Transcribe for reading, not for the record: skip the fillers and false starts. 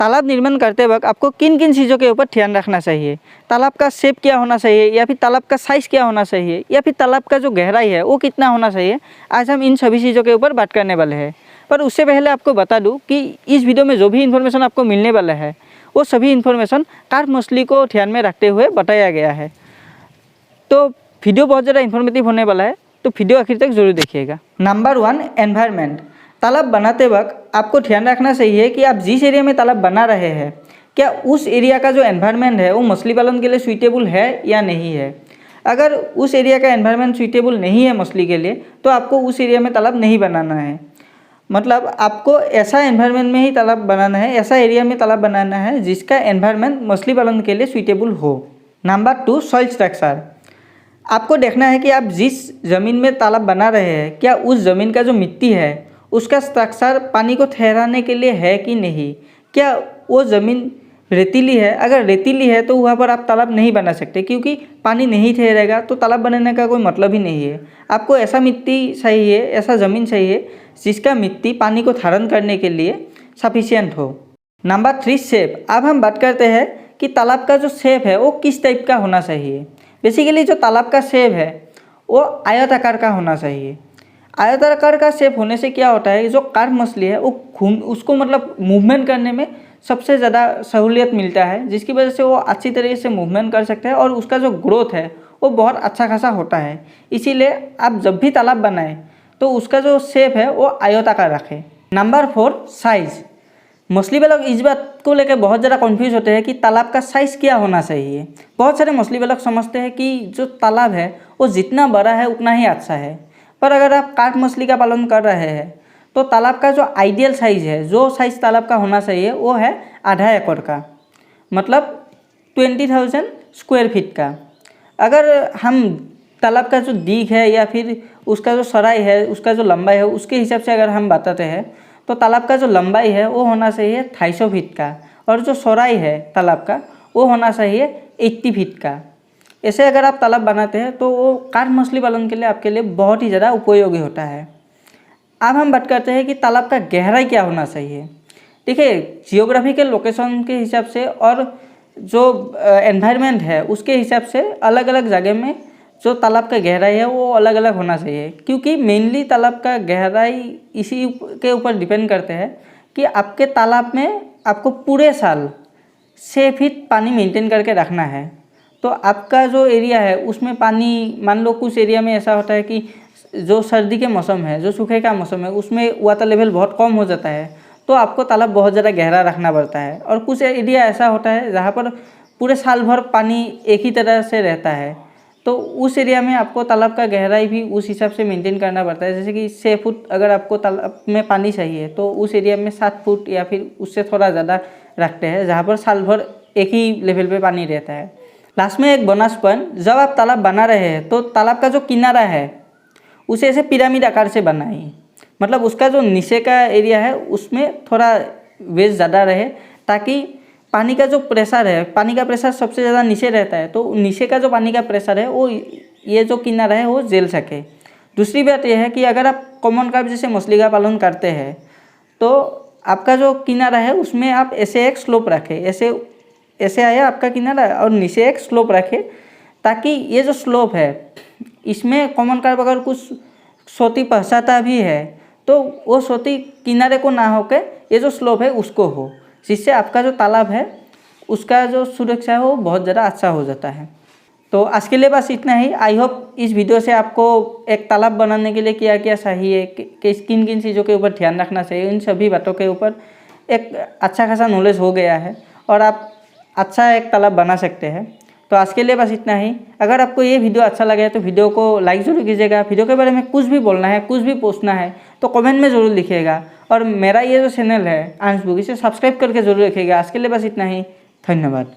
तालाब निर्माण करते वक्त आपको किन किन चीज़ों के ऊपर ध्यान रखना चाहिए, तालाब का शेप क्या होना चाहिए, या फिर तालाब का साइज़ क्या होना चाहिए, या फिर तालाब का जो गहराई है वो कितना होना चाहिए। आज हम इन सभी चीज़ों के ऊपर बात करने वाले हैं। पर उससे पहले आपको बता दूं कि इस वीडियो में जो भी इन्फॉर्मेशन आपको मिलने वाला है वो सभी इन्फॉर्मेशन कार्प मछली को ध्यान में रखते हुए बताया गया है। तो वीडियो बहुत ज़्यादा इन्फॉर्मेटिव होने वाला है, तो वीडियो आखिर तक जरूर देखिएगा। Number 1, environment. तालाब बनाते वक्त आपको ध्यान रखना चाहिए कि आप जिस एरिया में तालाब बना रहे हैं क्या उस एरिया का जो एनवायरनमेंट है वो मछली पालन के लिए सूटेबल है या नहीं है। अगर उस एरिया का एनवायरनमेंट सूटेबल नहीं है मछली के लिए तो आपको उस एरिया में तालाब नहीं बनाना है। मतलब आपको ऐसा एनवायरनमेंट में ही तालाब बनाना है, ऐसा एरिया में तालाब बनाना है जिसका एनवायरनमेंट मछली पालन के लिए सूटेबल हो। Number 2, soil structure. आपको देखना है कि आप जिस ज़मीन में तालाब बना रहे हैं क्या उस ज़मीन का जो मिट्टी है उसका स्ट्रक्चर पानी को ठहराने के लिए है कि नहीं। क्या वो ज़मीन रेतीली है, अगर रेतीली है तो वहाँ पर आप तालाब नहीं बना सकते, क्योंकि पानी नहीं ठहरेगा तो तालाब बनाने का कोई मतलब ही नहीं है। आपको ऐसा मिट्टी चाहिए, ऐसा ज़मीन चाहिए जिसका मिट्टी पानी को धारण करने के लिए सफिशिएंट हो। Number 3, shape. अब हम बात करते हैं कि तालाब का जो शेप है वो किस टाइप का होना चाहिए। बेसिकली जो तालाब का शेप है वो आयताकार का होना चाहिए। आयताकार का शेप होने से क्या होता है, जो कार्प मछली है वो उसको मतलब मूवमेंट करने में सबसे ज़्यादा सहूलियत मिलता है, जिसकी वजह से वो अच्छी तरीके से मूवमेंट कर सकता है और उसका जो ग्रोथ है वो बहुत अच्छा खासा होता है। इसीलिए आप जब भी तालाब बनाएं तो उसका जो शेप है वो आयताकार रखें। Number 4, size. मछली वालों इस बात को लेकर बहुत ज़्यादा कन्फ्यूज होते हैं कि तालाब का साइज़ क्या होना चाहिए। बहुत सारे मछली वालों समझते हैं कि जो तालाब है वो जितना बड़ा है उतना ही अच्छा है, पर अगर आप कार्प मछली का पालन कर रहे हैं तो तालाब का जो आइडियल साइज़ है, जो साइज़ तालाब का होना चाहिए वो है आधा एकड़ का, मतलब 20,000 स्क्वायर फीट का। अगर हम तालाब का जो दीग है या फिर उसका जो सराय है, उसका जो लंबाई है, उसके हिसाब से अगर हम बताते हैं तो तालाब का जो लंबाई है वो होना चाहिए 250 फीट का, और जो चौड़ाई है तालाब का वो होना चाहिए 80 फीट का। ऐसे अगर आप तालाब बनाते हैं तो वो कार्प मछली पालन के लिए आपके लिए बहुत ही ज़्यादा उपयोगी होता है। अब हम बात करते हैं कि तालाब का गहराई क्या होना चाहिए। देखिए, जियोग्राफिकल लोकेशन के हिसाब से और जो एनवायरनमेंट है उसके हिसाब से अलग अलग जगह में जो तालाब का गहराई है वो अलग अलग होना चाहिए, क्योंकि मेनली तालाब का गहराई इसी के ऊपर डिपेंड करते हैं कि आपके तालाब में आपको पूरे साल 6 फीट पानी मेंटेन करके रखना है। तो आपका जो एरिया है उसमें पानी, मान लो कुछ एरिया में ऐसा होता है कि जो सर्दी के मौसम है, जो सूखे का मौसम है, उसमें वाटर लेवल बहुत कम हो जाता है, तो आपको तालाब बहुत ज़्यादा गहरा रखना पड़ता है। और कुछ एरिया ऐसा होता है जहाँ पर पूरे साल भर पानी एक ही तरह से रहता है, तो उस एरिया में आपको तालाब का गहराई भी उस हिसाब से मेंटेन करना पड़ता है। जैसे कि 6 फुट अगर आपको तालाब में पानी चाहिए तो उस एरिया में 7 फुट या फिर उससे थोड़ा ज़्यादा रखते हैं, जहाँ पर साल भर एक ही लेवल पे पानी रहता है। लास्ट में एक बोनस पॉइंट, जब आप तालाब बना रहे हैं तो तालाब का जो किनारा है उसे ऐसे पिरामिड आकार से बनाइए, मतलब उसका जो नीचे का एरिया है उसमें थोड़ा वेज ज़्यादा रहे, ताकि पानी का जो प्रेशर है, पानी का प्रेशर सबसे ज़्यादा नीचे रहता है, तो नीचे का जो पानी का प्रेशर है वो ये जो किनारा है वो झेल सके। दूसरी बात यह है कि अगर आप कॉमन कार्प जैसे मछली का पालन करते हैं तो आपका जो किनारा है उसमें आप ऐसे एक स्लोप रखें, ऐसे आया आपका किनारा और नीचे एक स्लोप रखें, ताकि ये जो स्लोप है इसमें कॉमन कार्प अगर कुछ सोती फंसाता भी है तो वो सोती किनारे को ना होकर ये जो स्लोप है उसको हो, जिससे आपका जो तालाब है उसका जो सुरक्षा है वो बहुत ज़्यादा अच्छा हो जाता है। तो आज के लिए बस इतना ही। आई होप इस वीडियो से आपको एक तालाब बनाने के लिए क्या क्या चाहिए, कि किन किन चीज़ों के ऊपर ध्यान रखना चाहिए, इन सभी बातों के ऊपर एक अच्छा खासा नॉलेज हो गया है और आप अच्छा एक तालाब बना सकते हैं। तो आज के लिए बस इतना ही। अगर आपको ये वीडियो अच्छा लगे तो वीडियो को लाइक ज़रूर कीजिएगा। वीडियो के बारे में कुछ भी बोलना है, कुछ भी पूछना है तो कमेंट में ज़रूर लिखिएगा, और मेरा ये जो चैनल है अंश बुक, इसे सब्सक्राइब करके ज़रूर रखिएगा। आज के लिए बस इतना ही। धन्यवाद।